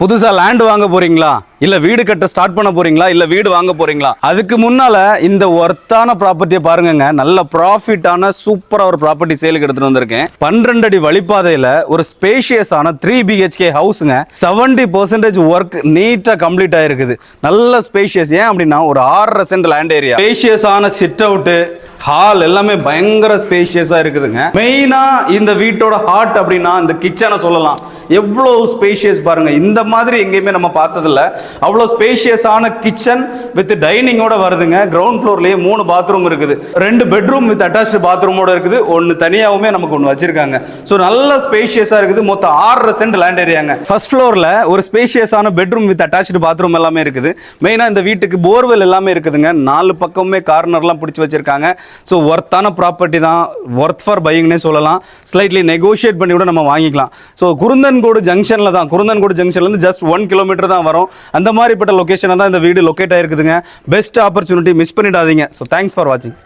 புதுசா லேண்ட் வாங்க போறீங்களா இல்ல வீடு கட்ட ஸ்டார்ட் பண்ண போறீங்களா இல்ல வீடு வாங்க போறீங்களா அதுக்கு முன்னால இந்த ஒர்த்தான ப்ராப்பர்ட்டியை பாருங்க. நல்ல ப்ராஃபிட்டான சூப்பரா ஒரு ப்ராப்பர்ட்டி சேலுக்கு எடுத்துட்டு வந்திருக்கேன். 12 அடி வழிப்பாதையில ஒரு ஸ்பேஷியஸான 3 BHK ஹவுஸ்ங்க. 70% ஒர்க் நீட்டா கம்ப்ளீட் ஆயிருக்குது. நல்ல ஸ்பேஷியஸ். ஏன் அப்படின்னா ஒரு 6.5 சென்ட் லேண்ட் ஏரியா, ஸ்பேஷியஸான சிட் அவுட், ஹால் எல்லாமே பயங்கர ஸ்பேஷியஸா இருக்குதுங்க. மெயினா இந்த வீட்டோட ஹார்ட் அப்படின்னா இந்த கிச்சனை சொல்லலாம். எவ்வளவு ஸ்பேஷியஸ் பாருங்க. இந்த மாதிரி எங்கேயுமே நம்ம பார்த்தது இல்ல. அவ்வளவு ஸ்பேஷியஸான கிச்சன் வித் டைனிங்கோட வருதுங்க. கிரவுண்ட் ஃப்ளோர்லயே 3 பாத்ரூம் இருக்குது. 2 பெட்ரூம் வித் அட்டாச்டு பாத்ரூமோட இருக்குது. ஒன்னு தனியாவுமே நமக்கு ஒன்னு வச்சிருக்காங்க. சோ நல்ல ஸ்பேஷியஸா இருக்குது. மொத்தம் 6.5 சென்ட் லேண்ட் ஏரியாங்க. ஃபர்ஸ்ட் ஃப்ளோர்ல ஒரு ஸ்பேஷியஸான பெட்ரூம் வித் அட்டாச்டு பாத்ரூம் எல்லாமே இருக்குது. மெயினா இந்த வீட்டுக்கு போர்வெல் எல்லாமே இருக்குதுங்க. 4 பக்கமுமே கார்னர்லாம் பிடிச்சி வச்சிருக்காங்க. ஸோ ஒர்த்தான ப்ராப்பர்ட்டி தான். ஒர்த் ஃபார் பையிங்னே சொல்லலாம். ஸ்லைட்லி நெகோஷியேட் பண்ணி கூட நம்ம வாங்கிக்கலாம். ஸோ குருந்தன்கோடு ஜங்ஷனில் தான், குருந்தன்கோடு ஜங்ஷன்லேருந்து ஜஸ்ட் 1 கிலோமீட்டர் தான் வரும். அந்த மாதிரிப்பட்ட லொக்கேஷனில் தான் இந்த வீடு லொக்கேட் ஆயிருக்குதுங்க. பெஸ்ட் ஆப்பர்ச்சுனிட்டி, மிஸ் பண்ணிடாதீங்க. ஸோ தேங்க்ஸ் ஃபார் வாட்சிங்.